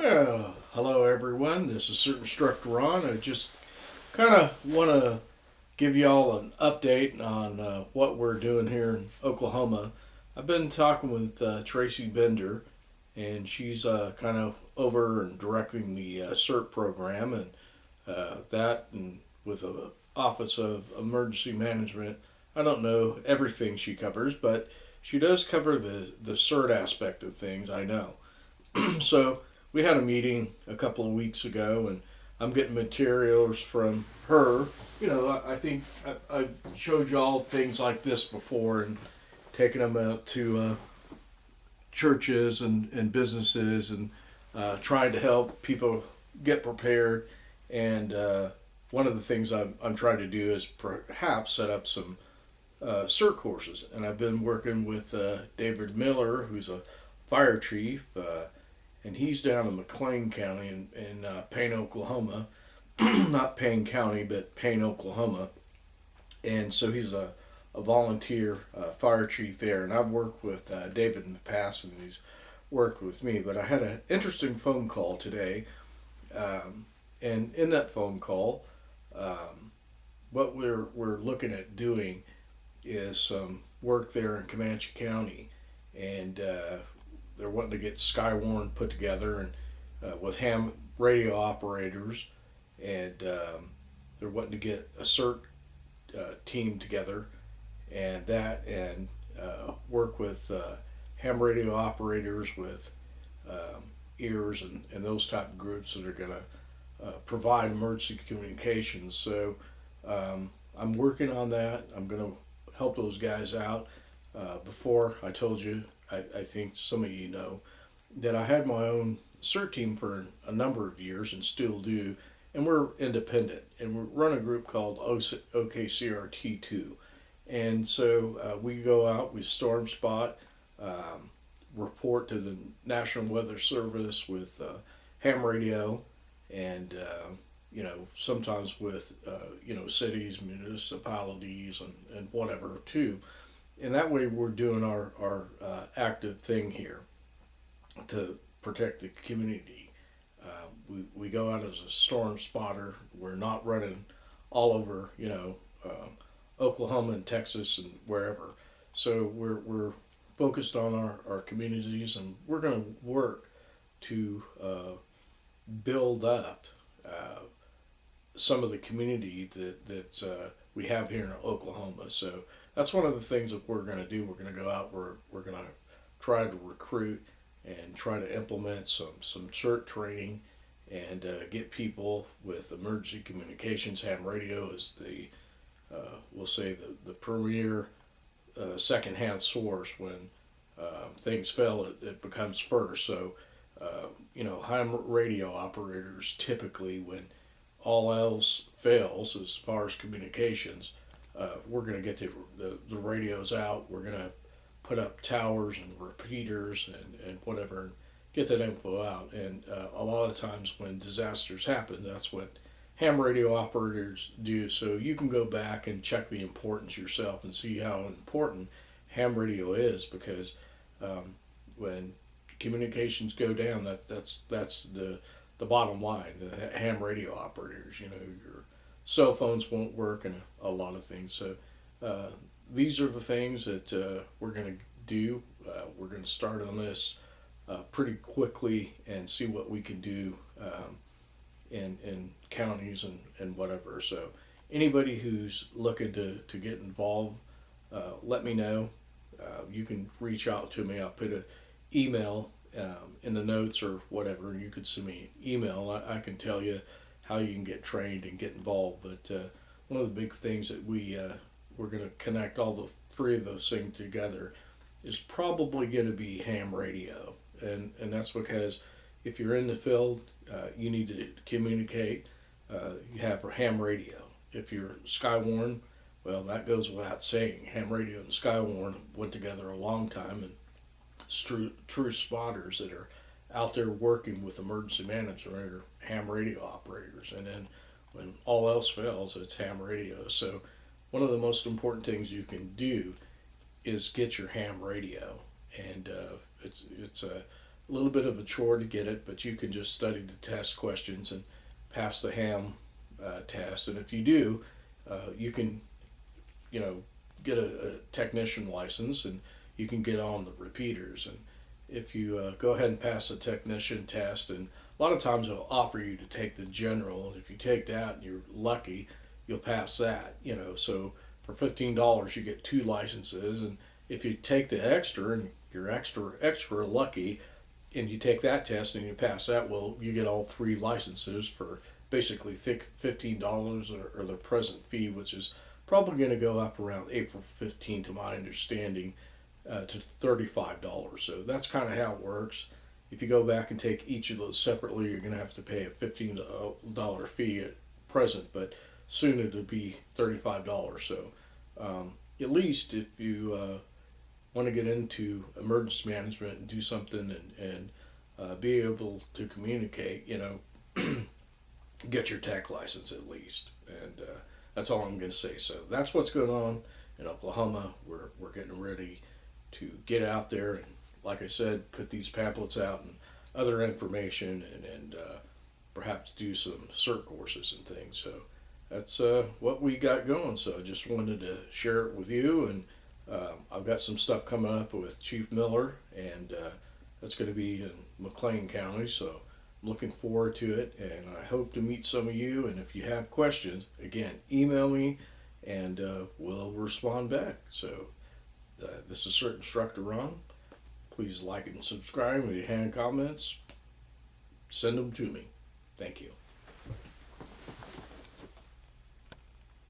Well, hello everyone. This is CERT Instructor Ron. I just kind of want to give y'all an update on what we're doing here in Oklahoma. I've been talking with Tracy Bender, and she's kind of over and directing the CERT program, and that, and with the Office of Emergency Management. I don't know everything she covers, but she does cover the CERT aspect of things, I know. So we had a meeting a couple of weeks ago, and I'm getting materials from her. I think I've showed y'all things like this before and taken them out to churches and businesses and trying to help people get prepared. And one of the things I'm trying to do is perhaps set up some CERT courses. And I've been working with David Miller, who's a fire chief. And he's down in McLean County in Payne, Oklahoma. Not Payne County, but Payne, Oklahoma. And so he's a volunteer fire chief there. And I've worked with David in the past, and he's worked with me. But I had an interesting phone call today. And in that phone call, what we're looking at doing is some work there in Comanche County. And they're wanting to get Skywarn put together and with ham radio operators, and they're wanting to get a CERT team together, and work with ham radio operators with ears and those type of groups that are going to provide emergency communications. So I'm working on that. I'm going to help those guys out. Before I told you, I think some of you know that I had my own CERT team for a number of years and still do, and we're independent, and we run a group called OKCRT2. And so we go out, we storm spot, report to the National Weather Service with ham radio, and sometimes with cities, municipalities, and whatever too. And that way we're doing our active thing here to protect the community. We go out as a storm spotter. We're not running all over, Oklahoma and Texas and wherever. So we're focused on our communities, and we're going to work to build up some of the community that we have here in Oklahoma. So that's one of the things that we're going to do. We're going to go out. We're going to try to recruit and try to implement some CERT training, and get people with emergency communications. Ham radio is the we'll say the premier secondhand source. When things fail, it becomes first. So ham radio operators typically, when all else fails as far as communications, we're going to get the radios out. We're going to put up towers and repeaters and whatever, and get that info out. And a lot of times when disasters happen, that's what ham radio operators do. So you can go back and check the importance yourself and see how important ham radio is, because when communications go down, that's the bottom line. The ham radio operators, your cell phones won't work, and a lot of things. So these are the things that we're going to do. We're going to start on this pretty quickly and see what we can do in counties and whatever. So anybody who's looking to get involved, let me know. You can reach out to me. I'll put an email in the notes or whatever. You could send me an email. I can tell you how you can get trained and get involved. But one of the big things that we're going to connect all the three of those things together is probably going to be ham radio. And that's because if you're in the field, you need to communicate. You have ham radio. If you're Skywarn, well, that goes without saying. Ham radio and Skywarn went together a long time, and it's true spotters that are out there working with emergency management are ham radio operators. And then when all else fails, it's ham radio. So one of the most important things you can do is get your ham radio, and it's a little bit of a chore to get it, but you can just study the test questions and pass the ham test. And if you do, you can, get a technician license, and you can get on the repeaters. And if you go ahead and pass the technician test, and a lot of times they'll offer you to take the general, and if you take that and you're lucky, you'll pass that. So for $15 you get 2 licenses, and if you take the extra and you're extra lucky, and you take that test and you pass that, well, you get all 3 licenses for basically $15, or the present fee, which is probably going to go up around April 15, to my understanding, to $35. So that's kind of how it works. If you go back and take each of those separately, you're going to have to pay a $15 fee at present, but soon it'll be $35. So at least if you want to get into emergency management and do something, and be able to communicate, get your tech license at least. And that's all I'm going to say. So that's what's going on in Oklahoma. We're getting ready to get out there and, like I said, put these pamphlets out and other information, and perhaps do some CERT courses and things. So that's what we got going. So I just wanted to share it with you. And I've got some stuff coming up with Chief Miller, and that's going to be in McLean County. So I'm looking forward to it, and I hope to meet some of you. And if you have questions, again, email me, and we'll respond back. So this is CERT Instructor Ron. Please like and subscribe. If you have comments, send them to me. Thank you.